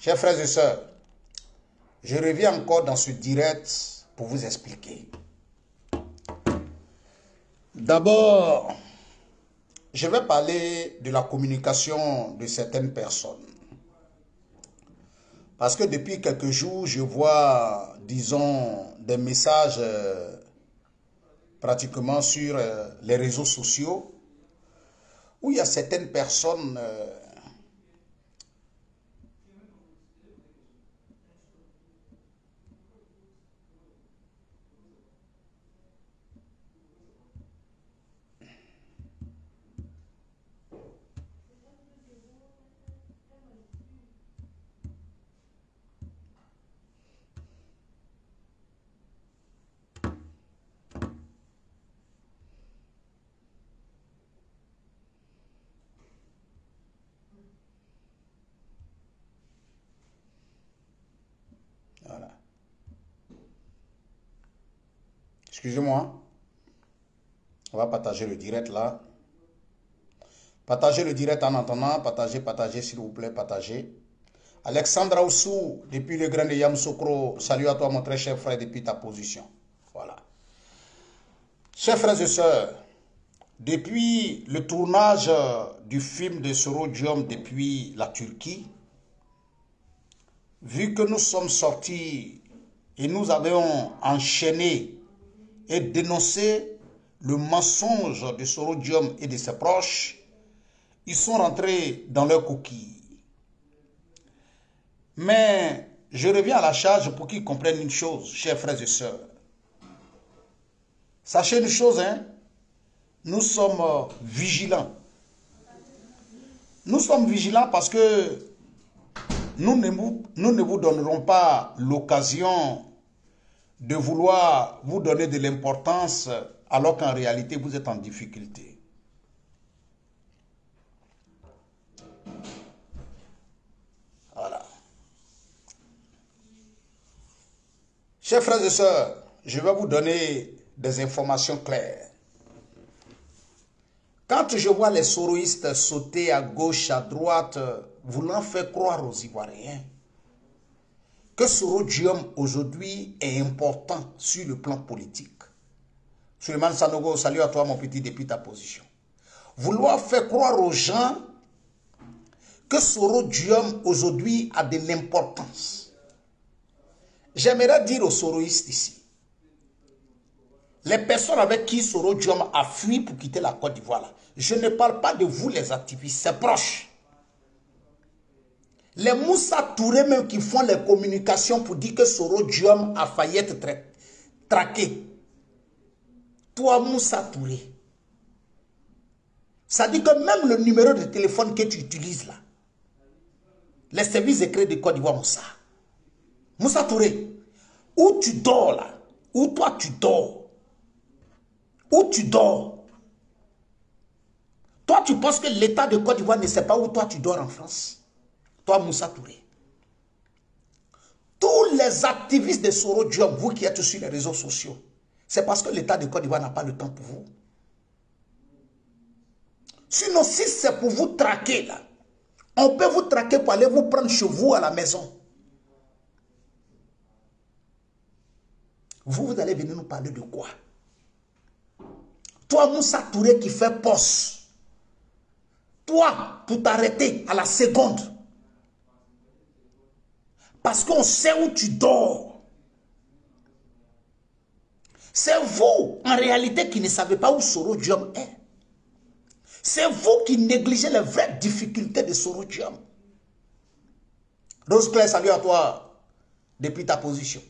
Chers frères et sœurs, je reviens encore dans ce direct pour vous expliquer. D'abord, je vais parler de la communication de certaines personnes. Parce que depuis quelques jours, je vois, disons, des messages pratiquement sur les réseaux sociaux où il y a certaines personnes voilà. Excusez-moi. On va partager le direct là. Partagez le direct en entendant. Partagez, s'il vous plaît, partagez. Alexandra Oussou, depuis le grain de Yamoussoukro, salut à toi mon très cher frère depuis ta position. Voilà. Chers frères et sœurs, depuis le tournage du film de Soro Diom depuis la Turquie, vu que nous sommes sortis et nous avons enchaîné et dénoncé le mensonge de Soro Diom et de ses proches, ils sont rentrés dans leur coquille. Mais je reviens à la charge pour qu'ils comprennent une chose, chers frères et sœurs. Sachez une chose, hein, nous sommes vigilants. Nous sommes vigilants parce que nous ne vous donnerons pas l'occasion de vouloir vous donner de l'importance alors qu'en réalité vous êtes en difficulté. Voilà. Chers frères et sœurs, je vais vous donner des informations claires. Quand je vois les soroïstes sauter à gauche, à droite, voulant faire croire aux Ivoiriens que Soro Diom aujourd'hui est important sur le plan politique. Suleiman Sanogo, salut à toi mon petit depuis ta position. Vouloir faire croire aux gens que Soro Diom aujourd'hui a de l'importance. J'aimerais dire aux soroïstes ici, les personnes avec qui Soro Diom a fui pour quitter la Côte d'Ivoire, je ne parle pas de vous les activistes, c'est proche. Les Moussa Touré même qui font les communications pour dire que Soro Diom a failli être traqué. Toi Moussa Touré, ça dit que même le numéro de téléphone que tu utilises là, les services secrets de Côte d'Ivoire Moussa Touré, où tu dors là, où toi tu dors, où tu dors. Toi, tu penses que l'État de Côte d'Ivoire ne sait pas où toi tu dors en France? Toi, Moussa Touré. Tous les activistes de Soro Diom, vous qui êtes sur les réseaux sociaux, c'est parce que l'État de Côte d'Ivoire n'a pas le temps pour vous. Sinon, si c'est pour vous traquer là, on peut vous traquer pour aller vous prendre chez vous à la maison. Vous allez venir nous parler de quoi? Toi, Moussa Touré qui fait poste. Toi, pour t'arrêter à la seconde. Parce qu'on sait où tu dors. C'est vous, en réalité, qui ne savez pas où Soro Diom est. C'est vous qui négligez les vraies difficultés de Soro Diom. Rose Claire, salut à toi, depuis ta position.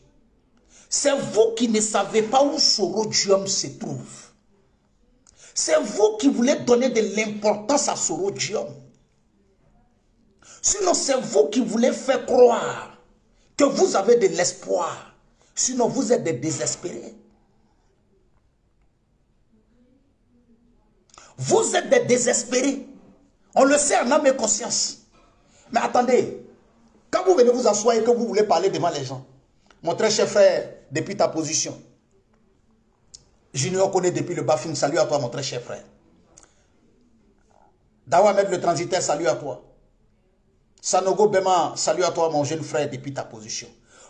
C'est vous qui ne savez pas où Soro Diom se trouve. C'est vous qui voulez donner de l'importance à Soro Diom. Sinon, c'est vous qui voulez faire croire que vous avez de l'espoir. Sinon, vous êtes des désespérés. Vous êtes des désespérés. On le sait en âme et conscience. Mais attendez, quand vous venez vous asseoir et que vous voulez parler devant les gens, mon très cher frère, depuis ta position, Junior connaît depuis le Bafing, salut à toi mon très cher frère. Dawamed le transitaire, salut à toi. Sanogo Bema, salut à toi mon jeune frère depuis ta position.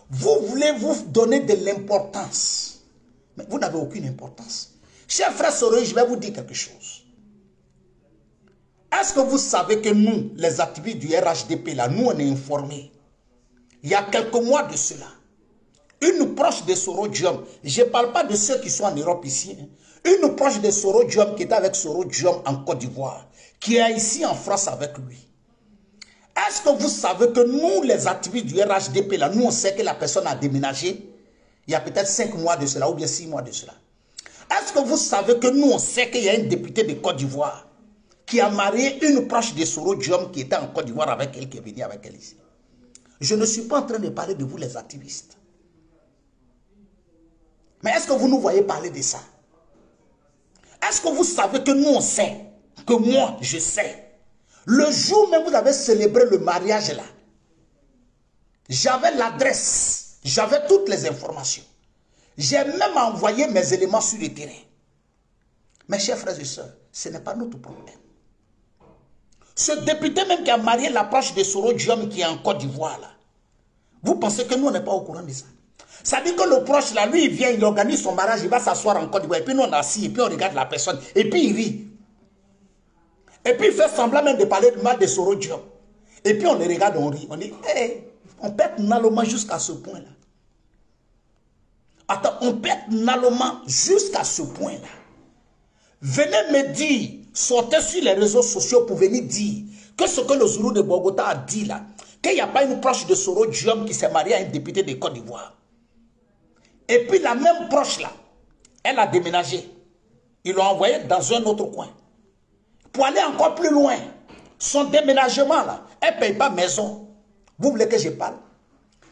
Vous voulez vous donner de l'importance. Mais vous n'avez aucune importance. Cher frère Soroy, je vais vous dire quelque chose. Est-ce que vous savez que nous, les activistes du RHDP, là, nous on est informés. Il y a quelques mois de cela, une proche de Soro Diom, je ne parle pas de ceux qui sont en Europe ici, hein, une proche de Soro Diom qui était avec Soro Diom en Côte d'Ivoire, qui est ici en France avec lui. Est-ce que vous savez que nous, les activistes du RHDP, là, nous on sait que la personne a déménagé il y a peut-être 5 mois de cela ou bien 6 mois de cela. Est-ce que vous savez que nous on sait qu'il y a une députée de Côte d'Ivoire qui a marié une proche de Soro Diom qui était en Côte d'Ivoire avec elle, qui est venue avec elle ici. Je ne suis pas en train de parler de vous les activistes. Mais est-ce que vous nous voyez parler de ça? Est-ce que vous savez que nous on sait, que moi je sais, le jour même vous avez célébré le mariage là, j'avais l'adresse, j'avais toutes les informations. J'ai même envoyé mes éléments sur le terrain. Mes chers frères et sœurs, ce n'est pas notre problème. Ce député même qui a marié la proche de Soro Diom qui est en Côte d'Ivoire là, vous pensez que nous on n'est pas au courant de ça? Ça dit que le proche là, lui il vient, il organise son mariage, il va s'asseoir en Côte d'Ivoire, et puis nous on est assis, et puis on regarde la personne, et puis il rit. Et puis il fait semblant même de parler mal de Soro Diom. Et puis on les regarde, on rit, on dit, hey, on pète nallement jusqu'à ce point là. Attends, on pète nallement jusqu'à ce point là. Venez me dire, sortez sur les réseaux sociaux pour venir dire que ce que le Zoulou de Bogota a dit là, qu'il n'y a pas une proche de Soro Diom qui s'est mariée à une députée de Côte d'Ivoire. Et puis la même proche là, elle a déménagé. Ils l'ont envoyée dans un autre coin. Pour aller encore plus loin, son déménagement là, elle ne paye pas maison. Vous voulez que je parle?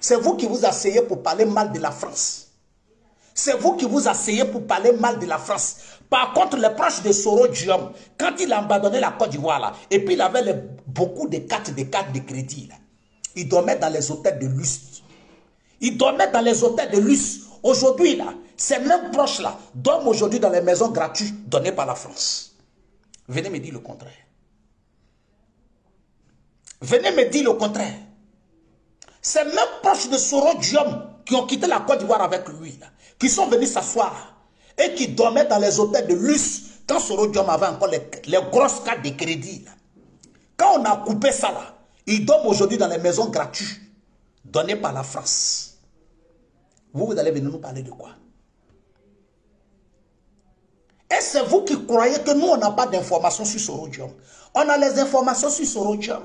C'est vous qui vous asseyez pour parler mal de la France. C'est vous qui vous asseyez pour parler mal de la France. Par contre, les proches de Soro Diom, quand il a abandonné la Côte d'Ivoire là, et puis il avait beaucoup de cartes de crédit là, il dormait dans les hôtels de luxe. Il dormait dans les hôtels de luxe. Aujourd'hui là, ces mêmes proches là dorment aujourd'hui dans les maisons gratuites données par la France. Venez me dire le contraire. Venez me dire le contraire. Ces mêmes proches de Soro Diom qui ont quitté la Côte d'Ivoire avec lui, là, qui sont venus s'asseoir et qui dormaient dans les hôtels de luxe quand Soro Diom avait encore les grosses cartes de crédit. Là. Quand on a coupé ça là, ils dorment aujourd'hui dans les maisons gratuites données par la France. Vous allez venir nous parler de quoi? Et c'est vous qui croyez que nous, on n'a pas d'informations sur Soro Diom. On a les informations sur Soro Diom.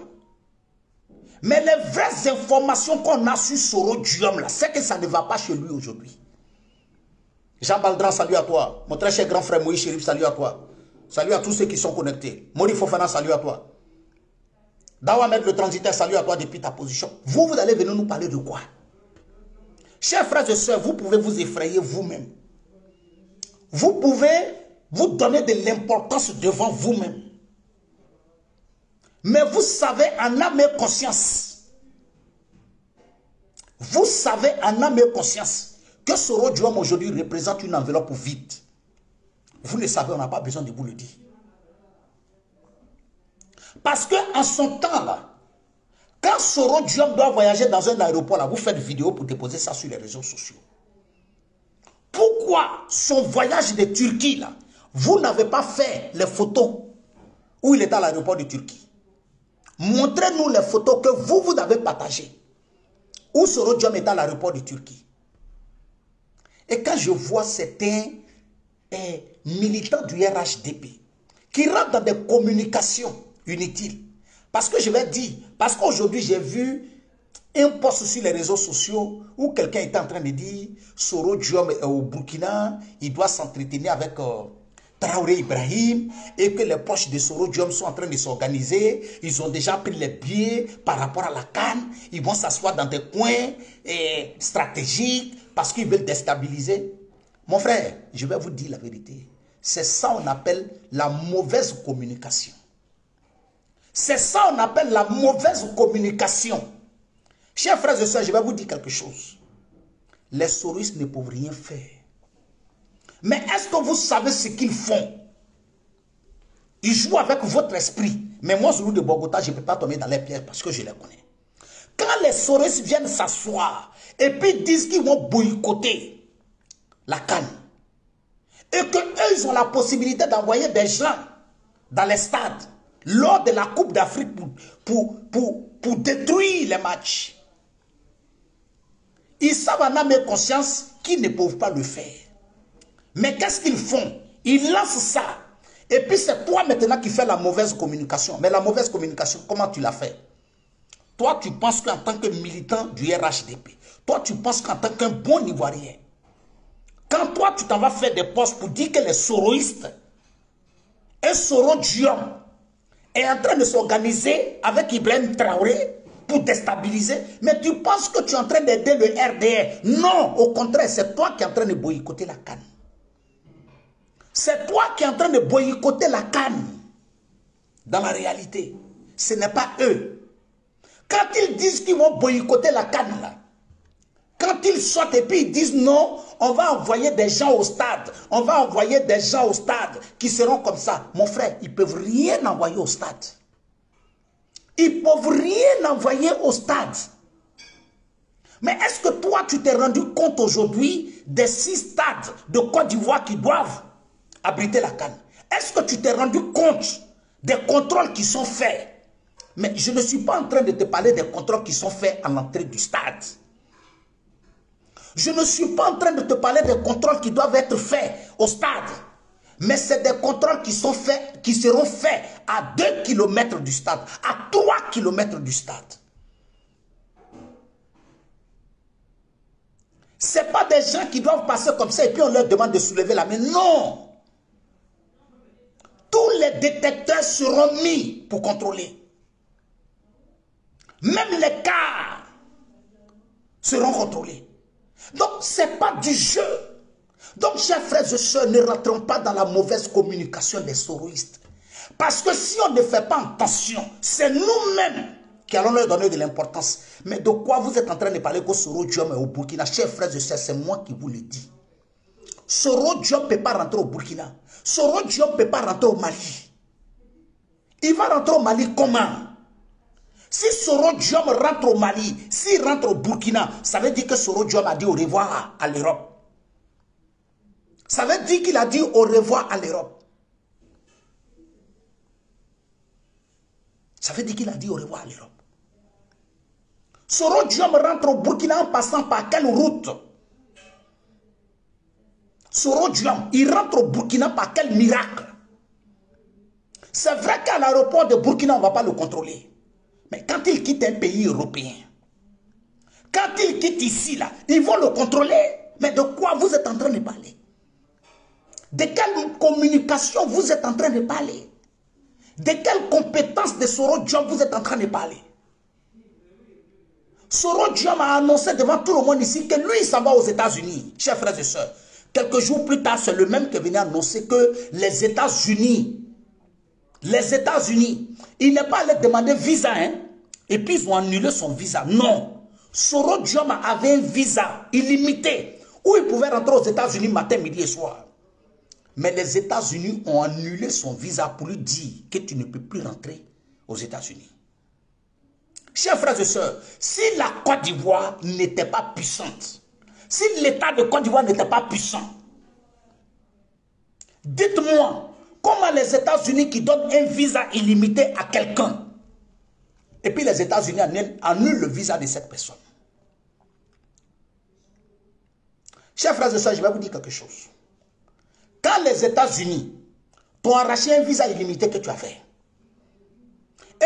Mais les vraies informations qu'on a sur Soro Diom, là, c'est que ça ne va pas chez lui aujourd'hui. Jean Baldran, salut à toi. Mon très cher grand frère Moïse Chérif, salut à toi. Salut à tous ceux qui sont connectés. Mori Fofana, salut à toi. Dawamed le transitaire, salut à toi depuis ta position. Vous allez venir nous parler de quoi? Chers frères et sœurs, vous pouvez vous effrayer vous-même. Vous pouvez vous donner de l'importance devant vous-même. Mais vous savez en âme et conscience. Vous savez en âme et conscience que Soro Diom aujourd'hui représente une enveloppe vide. Vous le savez, on n'a pas besoin de vous le dire. Parce qu'en son temps là, quand Soro Diom doit voyager dans un aéroport là, vous faites vidéo pour déposer ça sur les réseaux sociaux. Pourquoi son voyage de Turquie là, vous n'avez pas fait les photos où il est à l'aéroport de Turquie? Montrez-nous les photos que vous avez partagées. Où Soro Diom est à l'aéroport de Turquie. Et quand je vois certains militants du RHDP qui rentrent dans des communications inutiles, parce que je vais dire, parce qu'aujourd'hui j'ai vu un post sur les réseaux sociaux où quelqu'un était en train de dire Soro Diom est au Burkina, il doit s'entretenir avec Traoré Ibrahim et que les proches de Soro Diom sont en train de s'organiser. Ils ont déjà pris les billets par rapport à la CAN. Ils vont s'asseoir dans des coins stratégiques parce qu'ils veulent déstabiliser. Mon frère, je vais vous dire la vérité. C'est ça qu'on appelle la mauvaise communication. C'est ça qu'on appelle la mauvaise communication. Chers frères et sœurs, je vais vous dire quelque chose. Les soroistes ne peuvent rien faire. Mais est-ce que vous savez ce qu'ils font? Ils jouent avec votre esprit. Mais moi, Zoulou de Bogota, je ne peux pas tomber dans les pièges parce que je les connais. les Soroistes viennent s'asseoir et puis disent qu'ils vont boycotter la CAN, et qu'eux, ils ont la possibilité d'envoyer des gens dans les stades lors de la Coupe d'Afrique pour détruire les matchs, ils savent en âme et conscience qu'ils ne peuvent pas le faire. Mais qu'est-ce qu'ils font? Ils lancent ça. Et puis c'est toi maintenant qui fais la mauvaise communication. Mais la mauvaise communication, comment tu l'as fait? Toi, tu penses qu'en tant que militant du RHDP, toi, tu penses qu'en tant qu'un bon Ivoirien, quand toi, tu t'en vas faire des postes pour dire que les soroistes, un Soro Diom est en train de s'organiser avec Ibrahim Traoré pour déstabiliser, mais tu penses que tu es en train d'aider le RDR. Non, au contraire, c'est toi qui es en train de boycotter la CAN. C'est toi qui es en train de boycotter la CAN. Dans la réalité, ce n'est pas eux. Quand ils disent qu'ils vont boycotter la CAN, là, quand ils sortent et puis ils disent non, on va envoyer des gens au stade. On va envoyer des gens au stade qui seront comme ça. Mon frère, ils ne peuvent rien envoyer au stade. Ils ne peuvent rien envoyer au stade. Mais est-ce que toi, tu t'es rendu compte aujourd'hui des 6 stades de Côte d'Ivoire qui doivent abriter la CAN? Est-ce que tu t'es rendu compte des contrôles qui sont faits? Mais je ne suis pas en train de te parler des contrôles qui sont faits à l'entrée du stade. Je ne suis pas en train de te parler des contrôles qui doivent être faits au stade. Mais c'est des contrôles qui seront faits à 2 km du stade, à 3 km du stade. Ce n'est pas des gens qui doivent passer comme ça et puis on leur demande de soulever la main. Non. Tous les détecteurs seront mis pour contrôler. Même les cars seront contrôlés. Donc, ce n'est pas du jeu. Donc, chers frères et sœurs, ne rentrons pas dans la mauvaise communication des soroistes. Parce que si on ne fait pas attention, c'est nous-mêmes qui allons leur donner de l'importance. Mais de quoi vous êtes en train de parler qu'au Soro Diom et au Burkina? Chers frères et sœurs, c'est moi qui vous le dis. Soro Diom ne peut pas rentrer au Burkina. Soro Diom ne peut pas rentrer au Mali. Il va rentrer au Mali comment? Si Soro Diom rentre au Mali, s'il rentre au Burkina, ça veut dire que Soro Diom a dit au revoir à l'Europe. Ça veut dire qu'il a dit au revoir à l'Europe. Ça veut dire qu'il a dit au revoir à l'Europe. Soro Diom rentre au Burkina en passant par quelle route? Soro Diom, il rentre au Burkina par quel miracle? C'est vrai qu'à l'aéroport de Burkina, on ne va pas le contrôler. Mais quand il quitte un pays européen, quand il quitte ici, là, ils vont le contrôler. Mais de quoi vous êtes en train de parler? De quelle communication vous êtes en train de parler? De quelle compétence de Soro Diom vous êtes en train de parler? Soro Diom a annoncé devant tout le monde ici que lui, il s'en va aux États-Unis. Chers frères et sœurs, quelques jours plus tard, c'est le même qui venait annoncer que les États-Unis, il n'est pas allé demander visa, hein, et puis ils ont annulé son visa. Non. Soro Diom avait un visa illimité où il pouvait rentrer aux États-Unis matin, midi et soir. Mais les États-Unis ont annulé son visa pour lui dire que tu ne peux plus rentrer aux États-Unis. Chers frères et sœurs, si la Côte d'Ivoire n'était pas puissante, si l'État de Côte d'Ivoire n'était pas puissant, dites-moi, comment les États-Unis qui donnent un visa illimité à quelqu'un, et puis les États-Unis annulent le visa de cette personne? Chers frères et sœurs, je vais vous dire quelque chose. Quand les États-Unis t'ont arraché un visa illimité que tu as fait,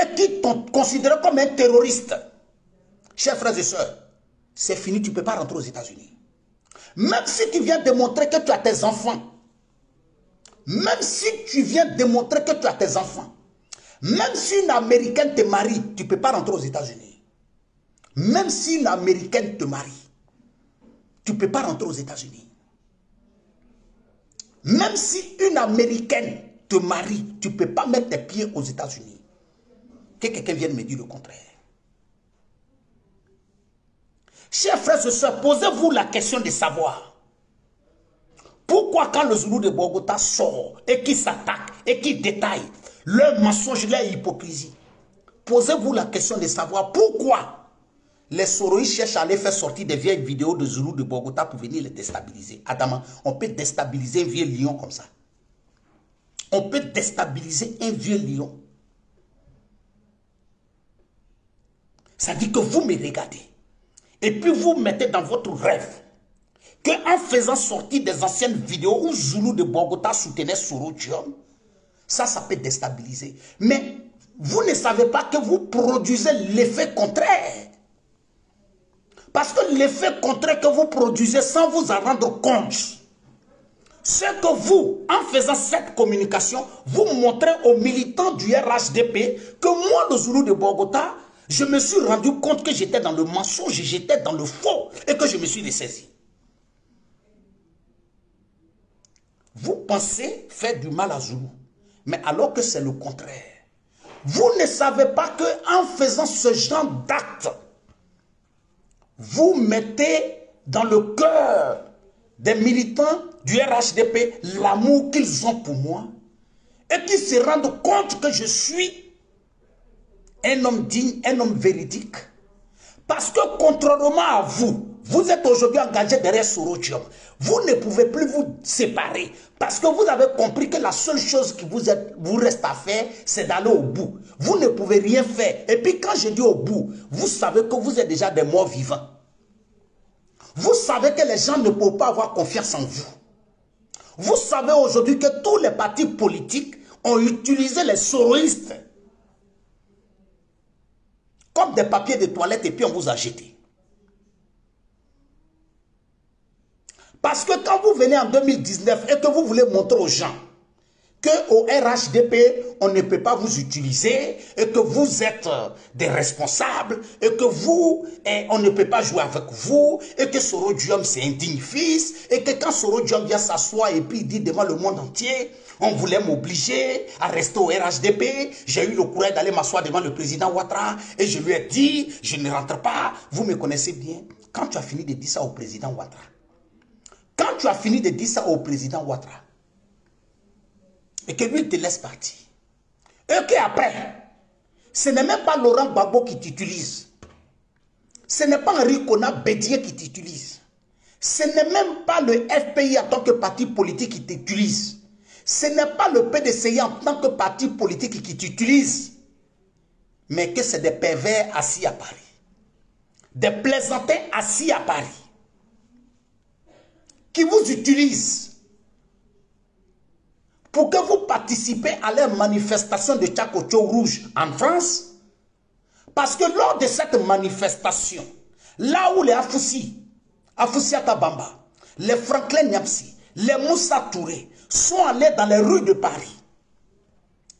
et qui t'ont considéré comme un terroriste, chers frères et sœurs, c'est fini, tu ne peux pas rentrer aux États-Unis. Même si tu viens démontrer que tu as tes enfants, même si tu viens démontrer que tu as tes enfants, même si une Américaine te marie, tu ne peux pas rentrer aux États-Unis. Même si une Américaine te marie, tu ne peux pas rentrer aux États-Unis. Même si une Américaine te marie, tu ne peux pas mettre tes pieds aux États-Unis. Que quelqu'un vienne me dire le contraire. Chers frères et sœurs, posez-vous la question de savoir pourquoi quand le Zoulou de Bogota sort et qui s'attaque et qui détaille leur mensonge, leur hypocrisie, posez-vous la question de savoir pourquoi Les Soroïs cherchent à aller faire sortir des vieilles vidéos de Zoulou de Bogota pour venir les déstabiliser. Adama, on peut déstabiliser un vieux lion comme ça. On peut déstabiliser un vieux lion. Ça dit que vous me regardez. Et puis vous mettez dans votre rêve qu'en faisant sortir des anciennes vidéos où Zoulou de Bogota soutenait Soro Diom, ça peut déstabiliser. Mais vous ne savez pas que vous produisez l'effet contraire. Parce que l'effet contraire que vous produisez sans vous en rendre compte, c'est que vous, en faisant cette communication, vous montrez aux militants du RHDP que moi, le Zoulou de Bogota, je me suis rendu compte que j'étais dans le mensonge, j'étais dans le faux et que je me suis dessaisi. Vous pensez faire du mal à Zoulou, mais alors que c'est le contraire. Vous ne savez pas qu'en faisant ce genre d'acte, vous mettez dans le cœur des militants du RHDP l'amour qu'ils ont pour moi et qu'ils se rendent compte que je suis un homme digne, un homme véridique. Parce que contrairement à vous, vous êtes aujourd'hui engagé derrière Soro Diom. Vous ne pouvez plus vous séparer. Parce que vous avez compris que la seule chose qui vous reste à faire, c'est d'aller au bout. Vous ne pouvez rien faire. Et puis quand je dis au bout, vous savez que vous êtes déjà des morts vivants. Vous savez que les gens ne peuvent pas avoir confiance en vous. Vous savez aujourd'hui que tous les partis politiques ont utilisé les soroïstes comme des papiers de toilette et puis on vous a jeté. Parce que quand vous venez en 2019 et que vous voulez montrer aux gens qu'au RHDP, on ne peut pas vous utiliser et que vous êtes des responsables et que vous, on ne peut pas jouer avec vous et que Soro Diom c'est un digne fils et que quand Soro Diom vient s'asseoir et puis il dit devant le monde entier, on voulait m'obliger à rester au RHDP, j'ai eu le courage d'aller m'asseoir devant le président Ouattara et je lui ai dit, je ne rentre pas, vous me connaissez bien. Quand tu as fini de dire ça au président Ouattara, et que lui te laisse partir. Et qu'après, ce n'est même pas Laurent Gbagbo qui t'utilise. Ce n'est pas Henri Konan Bédier qui t'utilise. Ce n'est même pas le FPI en tant que parti politique qui t'utilise. Ce n'est pas le PDCI en tant que parti politique qui t'utilise. Mais que c'est des pervers assis à Paris. Des plaisantins assis à Paris. Qui vous utilisent pour que vous participez à leur manifestation de Tchakocho Rouge en France. Parce que lors de cette manifestation, là où les Afoussi Atabamba, les Franklin Niamsi, les Moussa Touré sont allés dans les rues de Paris,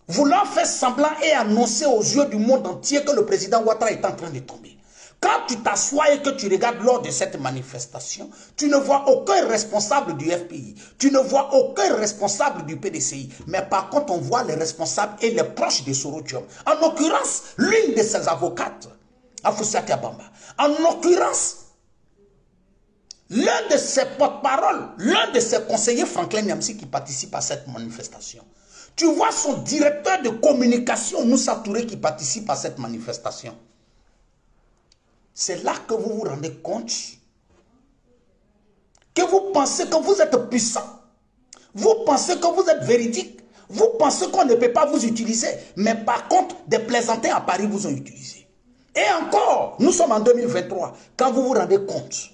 voulant faire semblant et annoncer aux yeux du monde entier que le président Ouattara est en train de tomber. Quand tu t'assois et que tu regardes lors de cette manifestation, tu ne vois aucun responsable du FPI, tu ne vois aucun responsable du PDCI, mais par contre on voit les responsables et les proches de Soro Diom. En l'occurrence, l'une de ses avocates, Afoussi Atabamba. En l'occurrence, l'un de ses porte-paroles, l'un de ses conseillers, Franklin Niamsi, qui participe à cette manifestation. Tu vois son directeur de communication, Moussa Touré, qui participe à cette manifestation. C'est là que vous vous rendez compte que vous pensez que vous êtes puissant. Vous pensez que vous êtes véridique. Vous pensez qu'on ne peut pas vous utiliser. Mais par contre, des plaisantins à Paris vous ont utilisé. Et encore, nous sommes en 2023. Quand vous vous rendez compte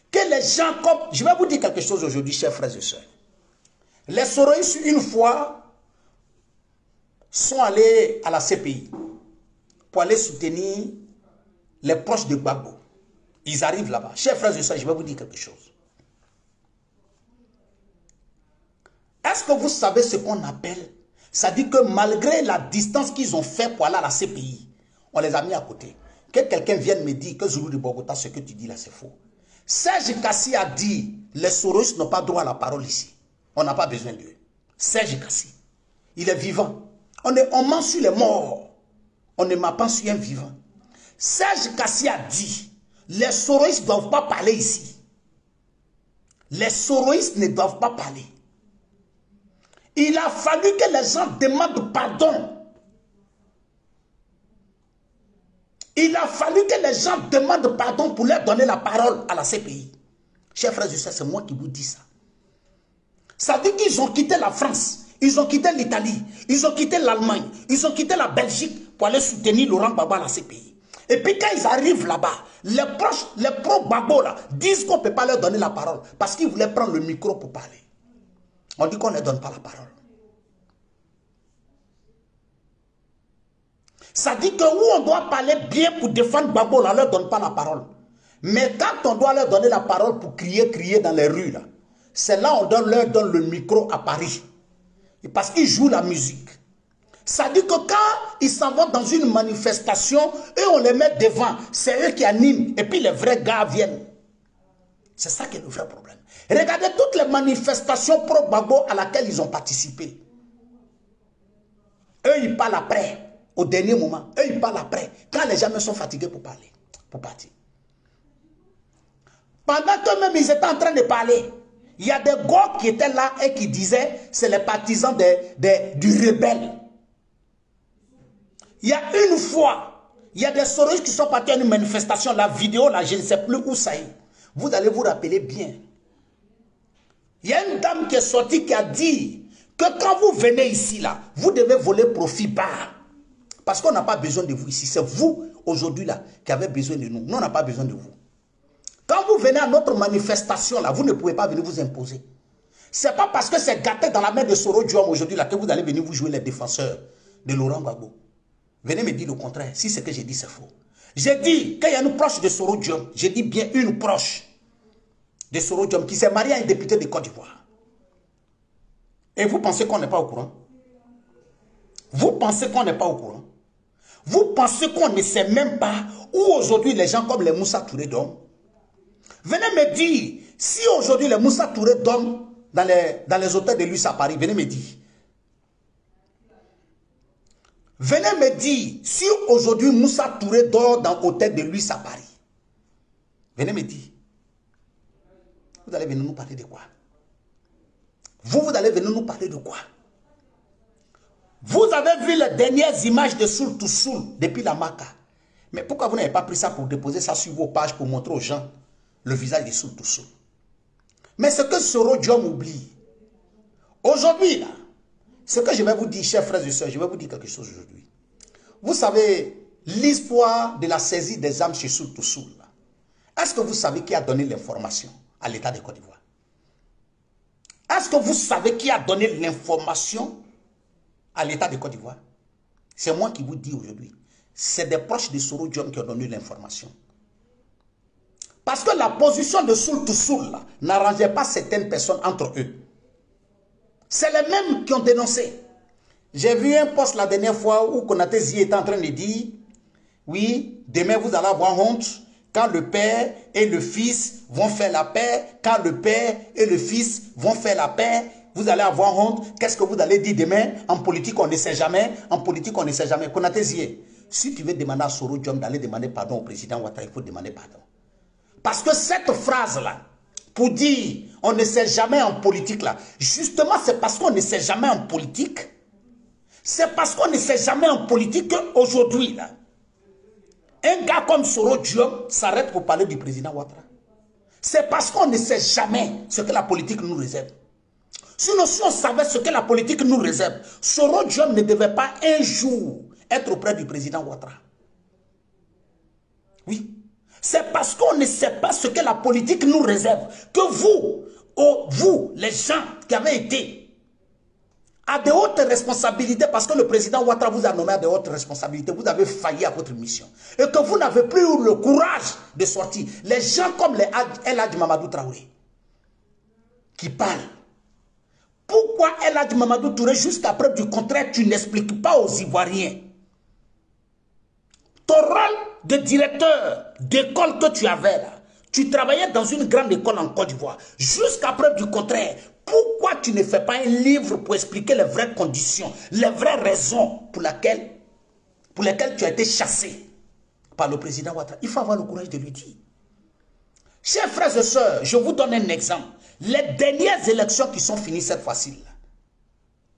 que les gens comme... Je vais vous dire quelque chose aujourd'hui, chers frères et sœurs. Les Soroïs, une fois, sont allés à la CPI pour aller soutenir les proches de Gbagbo. Ils arrivent là-bas. Chers frères et sœurs, je vais vous dire quelque chose. Est-ce que vous savez ce qu'on appelle? Ça dit que malgré la distance qu'ils ont fait pour aller à la CPI, on les a mis à côté. Que quelqu'un vienne me dire que Zoulou de Bogota, ce que tu dis là, c'est faux. Serge Kassi a dit, les Soros n'ont pas droit à la parole ici. On n'a pas besoin d'eux. Serge Kassi, il est vivant. On ment sur les morts. On ne ment pas sur un vivant. Serge Kassi a dit, les Soroïstes ne doivent pas parler ici. Les Soroïstes ne doivent pas parler. Il a fallu que les gens demandent pardon. Il a fallu que les gens demandent pardon pour leur donner la parole à la CPI. Chers frères et sœurs, c'est moi qui vous dis ça. Ça dit qu'ils ont quitté la France, ils ont quitté l'Italie, ils ont quitté l'Allemagne, ils ont quitté la Belgique pour aller soutenir Laurent Gbagbo à la CPI. Et puis quand ils arrivent là-bas, les proches, les pro-Gbagbo là, disent qu'on ne peut pas leur donner la parole parce qu'ils voulaient prendre le micro pour parler. On dit qu'on ne leur donne pas la parole. Ça dit que où on doit parler bien pour défendre Gbagbo, on ne leur donne pas la parole. Mais quand on doit leur donner la parole pour crier dans les rues là, c'est là on leur donne le micro à Paris. Et parce qu'ils jouent la musique. Ça dit que quand ils s'en vont dans une manifestation, eux on les met devant. C'est eux qui animent. Et puis les vrais gars viennent. C'est ça qui est le vrai problème. Regardez toutes les manifestations pro-Gbagbo à laquelle ils ont participé. Eux ils parlent après. Au dernier moment. Eux ils parlent après. Quand les gens sont fatigués pour parler. Pour partir. Pendant qu'eux-mêmes ils étaient en train de parler. Il y a des gars qui étaient là et qui disaient c'est les partisans du rebelle. Il y a une fois, il y a des sororistes qui sont partis à une manifestation, la vidéo là, je ne sais plus où ça est. Vous allez vous rappeler bien. Il y a une dame qui est sortie qui a dit que quand vous venez ici là, vous devez voler profit bas. Parce qu'on n'a pas besoin de vous ici. C'est vous aujourd'hui là qui avez besoin de nous. Nous on n'a pas besoin de vous. Quand vous venez à notre manifestation, là, vous ne pouvez pas venir vous imposer. Ce n'est pas parce que c'est gâté dans la main de Soro Diom aujourd'hui là que vous allez venir vous jouer les défenseurs de Laurent Gbagbo. Venez me dire le contraire, si ce que j'ai dit c'est faux. J'ai dit qu'il y a une proche de Soro Diom, j'ai dit bien une proche de Soro Diom qui s'est mariée à un député de Côte d'Ivoire. Et vous pensez qu'on n'est pas au courant? Vous pensez qu'on n'est pas au courant? Vous pensez qu'on ne sait même pas où aujourd'hui les gens comme les Moussa Touré dorment? Venez me dire, si aujourd'hui les Moussa Touré dorment dans les hôtels de luxe à Paris, venez me dire. Venez me dire, si aujourd'hui Moussa Touré dort dans l'hôtel de luxe à Paris, venez me dire. Vous allez venir nous parler de quoi? Vous allez venir nous parler de quoi? Vous avez vu les dernières images de Soul to Soul depuis la Maca. Mais pourquoi vous n'avez pas pris ça pour déposer ça sur vos pages pour montrer aux gens le visage de Soul to Soul? Mais ce que Soro Diom oublie, aujourd'hui, là, ce que je vais vous dire, chers frères et sœurs, je vais vous dire quelque chose aujourd'hui. Vous savez, l'histoire de la saisie des armes chez Soul to Soul, est-ce que vous savez qui a donné l'information à l'État de Côte d'Ivoire? Est-ce que vous savez qui a donné l'information à l'État de Côte d'Ivoire? C'est moi qui vous dis aujourd'hui. C'est des proches de Soro Diom qui ont donné l'information. Parce que la position de Soul to Soul n'arrangeait pas certaines personnes entre eux. C'est les mêmes qui ont dénoncé. J'ai vu un post la dernière fois où Konaté Zi était en train de dire, oui, demain vous allez avoir honte quand le père et le fils vont faire la paix. Quand le père et le fils vont faire la paix, vous allez avoir honte. Qu'est-ce que vous allez dire demain? En politique, on ne sait jamais. En politique, on ne sait jamais. Konaté Zi, si tu veux demander à Soro Diom d'aller demander pardon au président Ouattara, il faut demander pardon. Parce que cette phrase-là, pour dire on ne sait jamais en politique, là, justement, c'est parce qu'on ne sait jamais en politique. C'est parce qu'on ne sait jamais en politique qu'aujourd'hui, là, un gars comme Soro Diom s'arrête pour parler du président Ouattara. C'est parce qu'on ne sait jamais ce que la politique nous réserve. Sinon, si on savait ce que la politique nous réserve, Soro Diom ne devait pas un jour être auprès du président Ouattara. Oui. C'est parce qu'on ne sait pas ce que la politique nous réserve que vous, les gens qui avez été à de hautes responsabilités, parce que le président Ouattara vous a nommé à de hautes responsabilités, vous avez failli à votre mission. Et que vous n'avez plus eu le courage de sortir. Les gens comme El Hadji Mamadou Traoré, qui parlent. Pourquoi El Hadji Mamadou Touré, jusqu'à preuve du contraire, tu n'expliques pas aux Ivoiriens ton rôle de directeur d'école que tu avais là? Tu travaillais dans une grande école en Côte d'Ivoire. Jusqu'à preuve du contraire, pourquoi tu ne fais pas un livre pour expliquer les vraies conditions, les vraies raisons pour lesquelles tu as été chassé par le président Ouattara? Il faut avoir le courage de lui dire. Chers frères et sœurs, je vous donne un exemple. Les dernières élections qui sont finies cette fois-ci,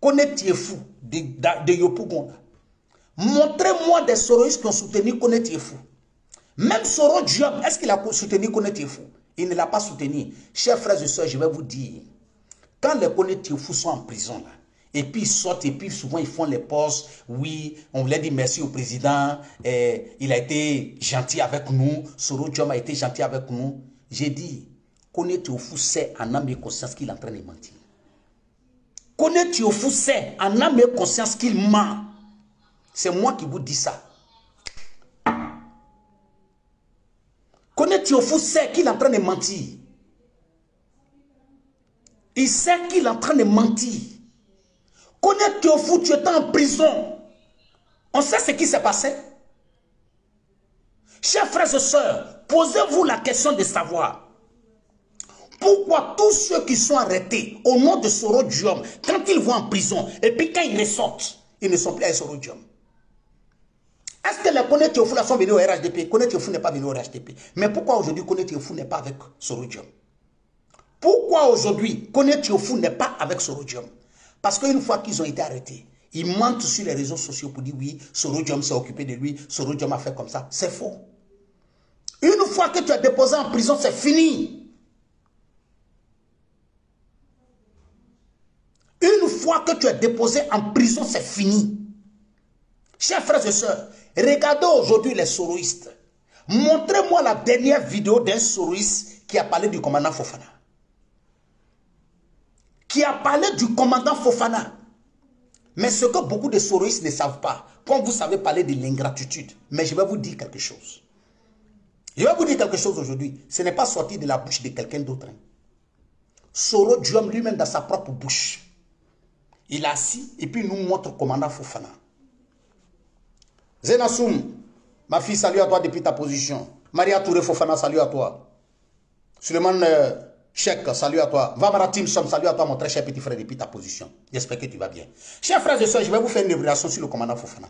Koné Tiefou de Yopougon, montrez-moi des sororistes qui ont soutenu Koné Tiefou. Même Soro Diom, est-ce qu'il a soutenu Kone Tiefou? Il ne l'a pas soutenu. Chers frères et sœurs, je vais vous dire, quand les Kone Tiefou sont en prison, là, et puis ils sortent, et puis souvent ils font les postes, oui, on voulait dire merci au président, il a été gentil avec nous, Soro Diom a été gentil avec nous. J'ai dit, Kone Tiefou sait en âme et conscience qu'il est en train de mentir. Kone Tiefou sait en âme et conscience qu'il ment. C'est moi qui vous dis ça. Kone Tiefou sait qu'il est en train de mentir. Il sait qu'il est en train de mentir. Kone Tiefou, tu étais en prison. On sait ce qui s'est passé. Chers frères et sœurs, posez-vous la question de savoir pourquoi tous ceux qui sont arrêtés au nom de Soro Diom, quand ils vont en prison, et puis quand ils ressortent, ils ne sont plus avec Soro Diom. Est-ce que les Kone Tiefou sont venus au RHDP? Kone Tiefou n'est pas venu au RHDP. Mais pourquoi aujourd'hui Kone Tiefou n'est pas avec Soro Diom? Pourquoi aujourd'hui Kone Tiefou n'est pas avec Soro Diom? Parce qu'une fois qu'ils ont été arrêtés, ils mentent sur les réseaux sociaux pour dire oui, Soro Diom s'est occupé de lui, Soro Diom a fait comme ça. C'est faux. Une fois que tu es déposé en prison, c'est fini. Une fois que tu es déposé en prison, c'est fini. Chers frères et sœurs, regardez aujourd'hui les soroïstes. Montrez-moi la dernière vidéo d'un soroïste qui a parlé du commandant Fofana. Qui a parlé du commandant Fofana. Mais ce que beaucoup de soroïstes ne savent pas, comme vous savez parler de l'ingratitude, mais je vais vous dire quelque chose. Je vais vous dire quelque chose aujourd'hui. Ce n'est pas sorti de la bouche de quelqu'un d'autre. Soro Diom lui-même dans sa propre bouche. Il est assis et puis il nous montre le commandant Fofana. Zenassoum, ma fille, salut à toi depuis ta position. Maria Touré Fofana, salut à toi. Suleiman Cheikh, salut à toi. Vamara Timsom, salut à toi, mon très cher petit frère, depuis ta position. J'espère que tu vas bien. Chers frères et sœurs, je vais vous faire une évaluation sur le commandant Fofana.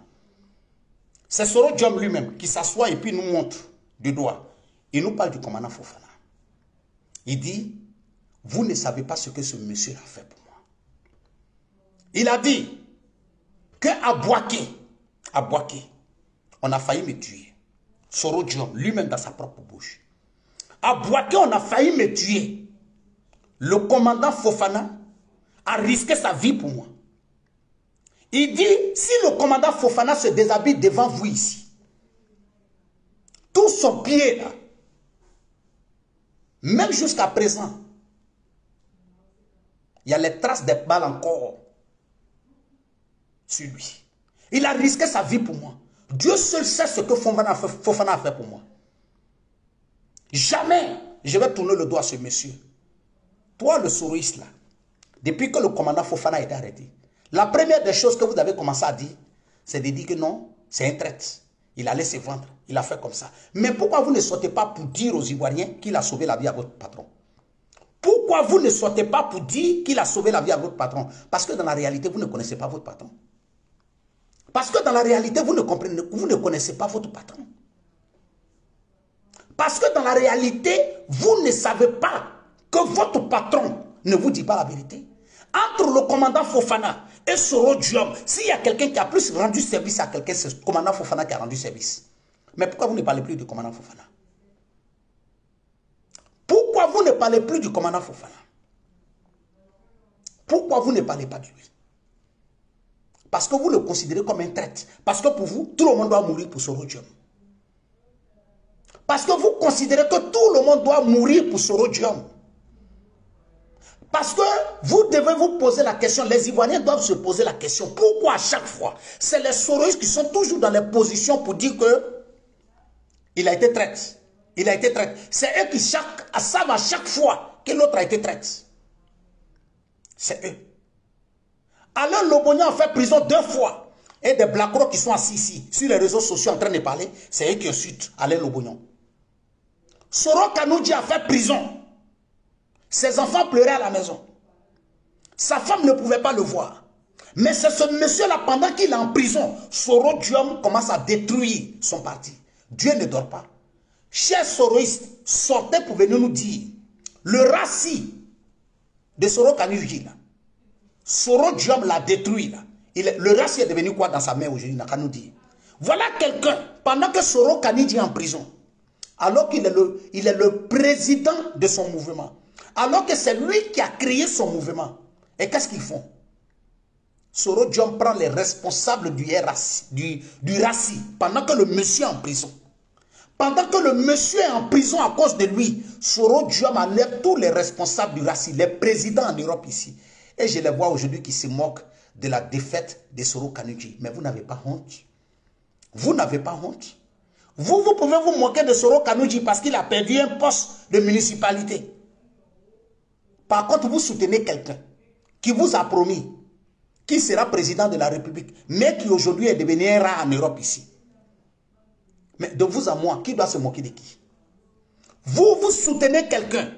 C'est Soro Diom lui-même qui s'assoit et puis nous montre du doigt. Il nous parle du commandant Fofana. Il dit, vous ne savez pas ce que ce monsieur a fait pour moi. Il a dit qu'à Boaké, on a failli me tuer. Soro Diom, lui-même dans sa propre bouche. À Boaké, on a failli me tuer. Le commandant Fofana a risqué sa vie pour moi. Il dit, si le commandant Fofana se déshabille devant vous ici, tout son pied là, même jusqu'à présent, il y a les traces des balles encore sur lui. Il a risqué sa vie pour moi. Dieu seul sait ce que Fofana a fait pour moi. Jamais je vais tourner le doigt à ce monsieur. Toi, le soroïste là, depuis que le commandant Fofana a été arrêté, la première des choses que vous avez commencé à dire, c'est de dire que non, c'est un traître. Il allait se vendre. Il a fait comme ça. Mais pourquoi vous ne sortez pas pour dire aux Ivoiriens qu'il a sauvé la vie à votre patron? Pourquoi vous ne sortez pas pour dire qu'il a sauvé la vie à votre patron? Parce que dans la réalité, vous ne connaissez pas votre patron. Parce que dans la réalité, vous ne connaissez pas votre patron. Parce que dans la réalité, vous ne savez pas que votre patron ne vous dit pas la vérité. Entre le commandant Fofana et Soro Diom, s'il y a quelqu'un qui a plus rendu service à quelqu'un, c'est le commandant Fofana qui a rendu service. Mais pourquoi vous ne parlez plus du commandant Fofana? Pourquoi vous ne parlez plus du commandant Fofana? Pourquoi vous ne parlez pas de lui? Parce que vous le considérez comme un traître. Parce que pour vous, tout le monde doit mourir pour Soro Diom. Parce que vous considérez que tout le monde doit mourir pour Soro Diom. Parce que vous devez vous poser la question, les Ivoiriens doivent se poser la question, pourquoi à chaque fois, c'est les soroïstes qui sont toujours dans les positions pour dire que il a été traître. Il a été traître. C'est eux qui savent à chaque fois que l'autre a été traître. C'est eux. Alain Lobognan a fait prison 2 fois. Et des Black qui sont assis ici, sur les réseaux sociaux en train de parler, c'est eux qui insultent Alain Lobognan. Soro Kanoudji a fait prison. Ses enfants pleuraient à la maison. Sa femme ne pouvait pas le voir. Mais c'est ce monsieur-là, pendant qu'il est en prison, Soro Diom commence à détruire son parti. Dieu ne dort pas. Chers soroïstes, sortez pour venir nous dire, le raci de Soro Kanoudji, Soro Diom l'a détruit. Là. Le raci est devenu quoi dans sa main aujourd'hui, n'a qu'à nous dire. Voilà quelqu'un, pendant que Soro Kanoudji est en prison, Alors qu'il est il est le président de son mouvement. Alors que c'est lui qui a créé son mouvement. Et qu'est-ce qu'ils font? Soro Diom prend les responsables du RACI pendant que le monsieur est en prison. Pendant que le monsieur est en prison à cause de lui, Soro Diom enlève tous les responsables du RACI, les présidents en Europe ici. Et je les vois aujourd'hui qui se moquent de la défaite de Soro Kanouji. Mais vous n'avez pas honte. Vous n'avez pas honte. Vous pouvez vous moquer de Soro Kanouji parce qu'il a perdu un poste de municipalité. Par contre, vous soutenez quelqu'un qui vous a promis qu'il sera président de la République, mais qui aujourd'hui est devenu un rat en Europe ici. Mais de vous à moi, qui doit se moquer de qui? Vous soutenez quelqu'un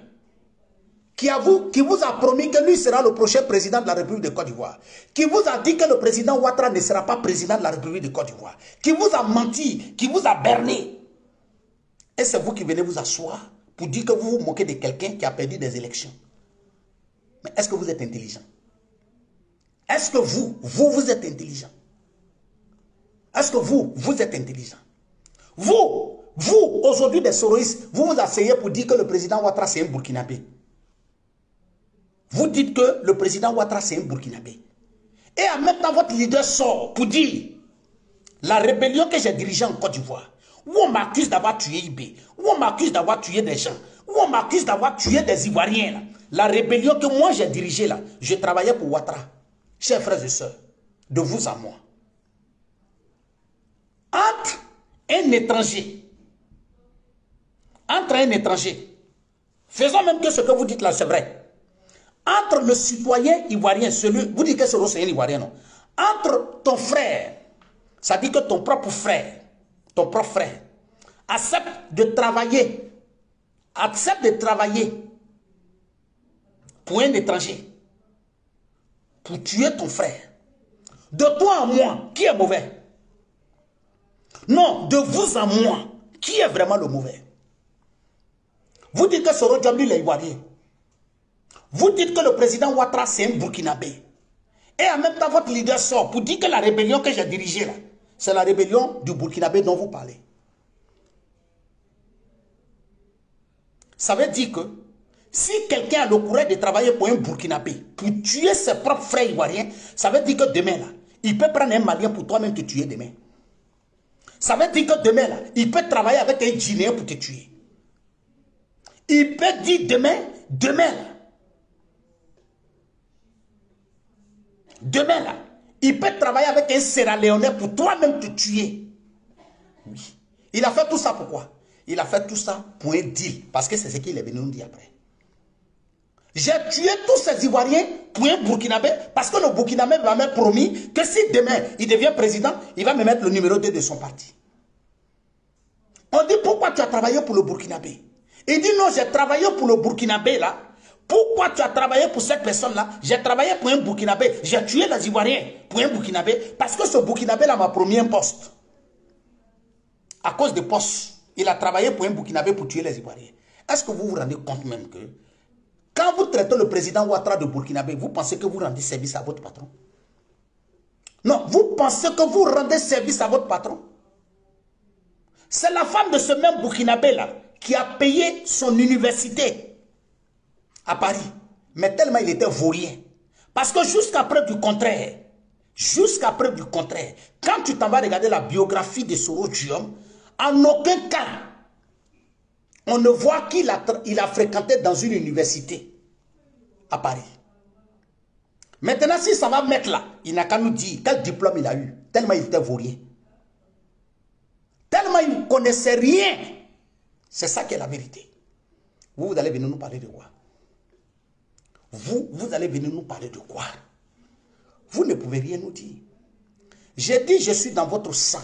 qui vous a promis que lui sera le prochain président de la République de Côte d'Ivoire, qui vous a dit que le président Ouattara ne sera pas président de la République de Côte d'Ivoire, qui vous a menti, qui vous a berné. Et c'est vous qui venez vous asseoir pour dire que vous vous moquez de quelqu'un qui a perdu des élections. Mais est-ce que vous êtes intelligent? Est-ce que vous êtes intelligent? Est-ce que vous êtes intelligent? Vous, aujourd'hui des soroïstes, vous vous asseyez pour dire que le président Ouattara c'est un Burkinabé. Vous dites que le président Ouattara c'est un Burkinabé. Et en même temps, votre leader sort pour dire la rébellion que j'ai dirigée en Côte d'Ivoire, où on m'accuse d'avoir tué IB, où on m'accuse d'avoir tué des gens, où on m'accuse d'avoir tué des Ivoiriens. Là. La rébellion que moi j'ai dirigée là, je travaillais pour Ouattara. Chers frères et sœurs, de vous à moi. Entre un étranger, faisons même que ce que vous dites là, c'est vrai. Entre le citoyen ivoirien, celui, vous dites que c'est un ivoirien, non? Entre ton frère, ça dit que ton propre frère, accepte de travailler pour un étranger, pour tuer ton frère. De toi à moi, qui est mauvais? Non, de vous à moi, qui est vraiment le mauvais? Vous dites que Soro Diom est ivoirien. Vous dites que le président Ouattara c'est un Burkinabé. Et en même temps, votre leader sort pour dire que la rébellion que j'ai dirigée là, c'est la rébellion du Burkinabé dont vous parlez. Ça veut dire que si quelqu'un a le courage de travailler pour un Burkinabé, pour tuer ses propres frères ivoiriens, ça veut dire que demain là, il peut prendre un Malien pour toi-même te tuer demain. Ça veut dire que demain là, il peut travailler avec un Guinéen pour te tuer. Il peut dire demain là, il peut travailler avec un Sierra-Léonais pour toi-même te tuer. Oui. Il a fait tout ça pourquoi? Il a fait tout ça pour un deal. Parce que c'est ce qu'il est venu nous dire après. J'ai tué tous ces Ivoiriens pour un Burkinabé parce que le Burkinabé m'a promis que si demain il devient président, il va me mettre le numéro 2 de son parti. On dit pourquoi tu as travaillé pour le Burkinabé? Il dit non, j'ai travaillé pour le Burkinabé là. Pourquoi tu as travaillé pour cette personne-là? J'ai travaillé pour un Burkinabé. J'ai tué les Ivoiriens pour un Burkinabé parce que ce Burkinabé-là m'a promis un poste. À cause des postes, il a travaillé pour un Burkinabé pour tuer les Ivoiriens. Est-ce que vous vous rendez compte même que quand vous traitez le président Ouattara de Burkinabé, vous pensez que vous rendez service à votre patron? Non, vous pensez que vous rendez service à votre patron? C'est la femme de ce même Burkinabé-là qui a payé son université à Paris. Mais tellement il était vaurien. Parce que jusqu'à preuve du contraire, quand tu t'en vas regarder la biographie de Soro Diom, en aucun cas, on ne voit qu'il a fréquenté dans une université à Paris. Maintenant, si ça va mettre là, il n'a qu'à nous dire quel diplôme il a eu, tellement il était vaurien. Tellement il ne connaissait rien. C'est ça qui est la vérité. Vous allez venir nous parler de quoi? Vous allez venir nous parler de quoi? Vous ne pouvez rien nous dire. J'ai dit, je suis dans votre sang.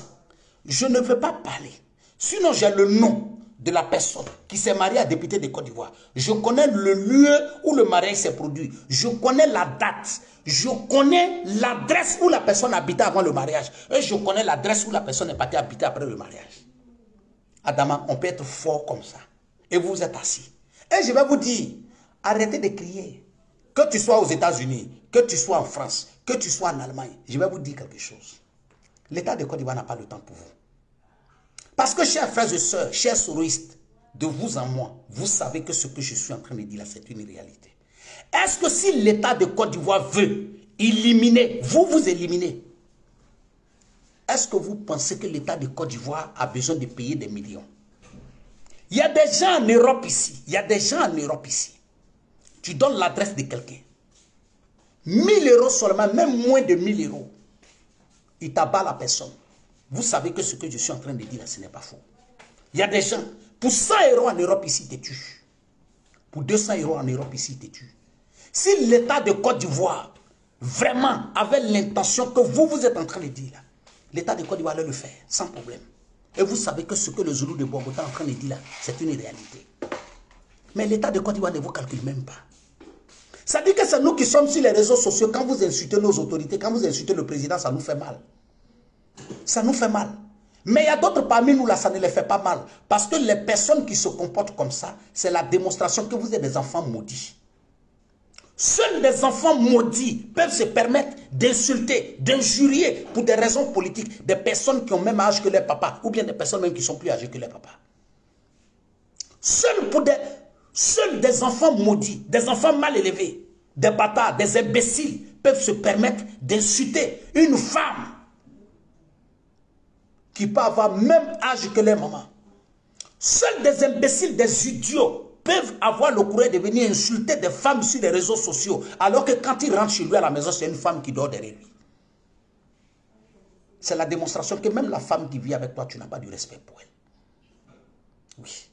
Je ne veux pas parler. Sinon, j'ai le nom de la personne qui s'est mariée à député de Côte d'Ivoire. Je connais le lieu où le mariage s'est produit. Je connais la date. Je connais l'adresse où la personne habitait avant le mariage. Et je connais l'adresse où la personne est partie habiter après le mariage. Adama, on peut être fort comme ça. Et vous êtes assis. Et je vais vous dire, arrêtez de crier. Que tu sois aux États-Unis, que tu sois en France, que tu sois en Allemagne, je vais vous dire quelque chose. L'État de Côte d'Ivoire n'a pas le temps pour vous. Parce que, chers frères et sœurs, chers soroïstes, de vous en moi, vous savez que ce que je suis en train de dire là, c'est une réalité. Est-ce que si l'État de Côte d'Ivoire veut éliminer, vous éliminez, est-ce que vous pensez que l'État de Côte d'Ivoire a besoin de payer des millions? Il y a des gens en Europe ici, tu donnes l'adresse de quelqu'un. 1000 euros seulement, même moins de 1000 euros. Il t'abat la personne. Vous savez que ce que je suis en train de dire là, ce n'est pas faux. Il y a des gens, pour 100 euros en Europe ici, ils te tuent. Pour 200 euros en Europe ici, ils te tuent. Si l'État de Côte d'Ivoire vraiment avait l'intention que vous êtes en train de dire là, l'État de Côte d'Ivoire allait le faire, sans problème. Et vous savez que ce que le Zoulou de Bogota est en train de dire là, c'est une réalité. Mais l'État de Côte d'Ivoire ne vous calcule même pas. Ça dit que c'est nous qui sommes sur les réseaux sociaux. Quand vous insultez nos autorités, quand vous insultez le président, ça nous fait mal. Ça nous fait mal. Mais il y a d'autres parmi nous là, ça ne les fait pas mal. Parce que les personnes qui se comportent comme ça, c'est la démonstration que vous êtes des enfants maudits. Seuls des enfants maudits peuvent se permettre d'insulter, d'injurier pour des raisons politiques des personnes qui ont même âge que les papas, ou bien des personnes même qui sont plus âgées que les papas. Seuls des enfants maudits, des enfants mal élevés, des bâtards, des imbéciles peuvent se permettre d'insulter une femme qui peut avoir même âge que les mamans. Seuls des imbéciles, des idiots peuvent avoir le courage de venir insulter des femmes sur les réseaux sociaux, alors que quand il rentre chez lui à la maison, c'est une femme qui dort derrière lui. C'est la démonstration que même la femme qui vit avec toi, tu n'as pas du respect pour elle. Oui.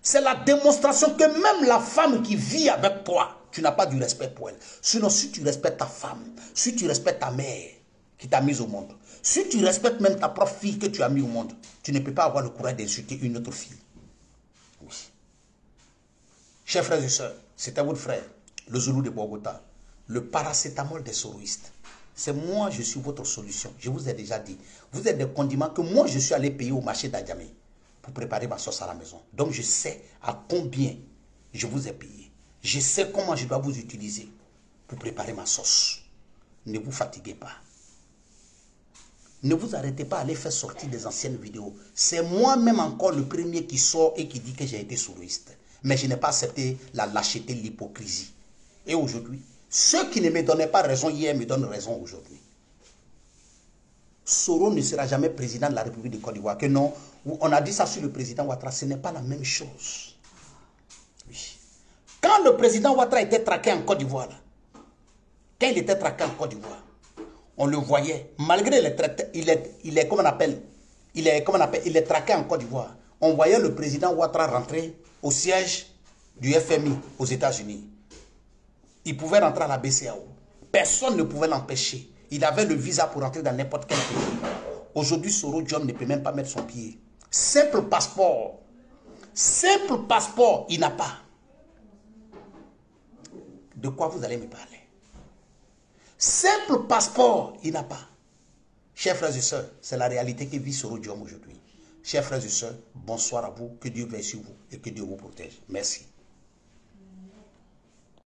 C'est la démonstration que même la femme qui vit avec toi, tu n'as pas du respect pour elle. Sinon, si tu respectes ta femme, si tu respectes ta mère qui t'a mise au monde, si tu respectes même ta propre fille que tu as mis au monde, tu ne peux pas avoir le courage d'insulter une autre fille. Oui. Chers frères et sœurs, c'était votre frère, le Zoulou de Bogota, le paracétamol des soroïstes. C'est moi, je suis votre solution. Je vous ai déjà dit. Vous êtes des condiments que moi, je suis allé payer au marché d'Adjamé pour préparer ma sauce à la maison. Donc, je sais à combien je vous ai payé. Je sais comment je dois vous utiliser pour préparer ma sauce. Ne vous fatiguez pas. Ne vous arrêtez pas à aller faire sortir des anciennes vidéos. C'est moi-même encore le premier qui sort et qui dit que j'ai été soroïste. Mais je n'ai pas accepté la lâcheté, l'hypocrisie. Et aujourd'hui, ceux qui ne me donnaient pas raison hier me donnent raison aujourd'hui. Soro ne sera jamais président de la République de Côte d'Ivoire. Que non, on a dit ça sur le président Ouattara, ce n'est pas la même chose. Oui. Quand le président Ouattara était traqué en Côte d'Ivoire, quand il était traqué en Côte d'Ivoire, on le voyait, malgré les traités, il est traqué en Côte d'Ivoire. On voyait le président Ouattara rentrer au siège du FMI aux États-Unis. Il pouvait rentrer à la BCAO. Personne ne pouvait l'empêcher. Il avait le visa pour entrer dans n'importe quel pays. Aujourd'hui, Soro Diom ne peut même pas mettre son pied. Simple passeport, il n'a pas. De quoi vous allez me parler? Simple passeport, il n'a pas. Chers frères et sœurs, c'est la réalité que vit Soro Diom aujourd'hui. Chers frères et sœurs, bonsoir à vous, que Dieu veille sur vous et que Dieu vous protège. Merci.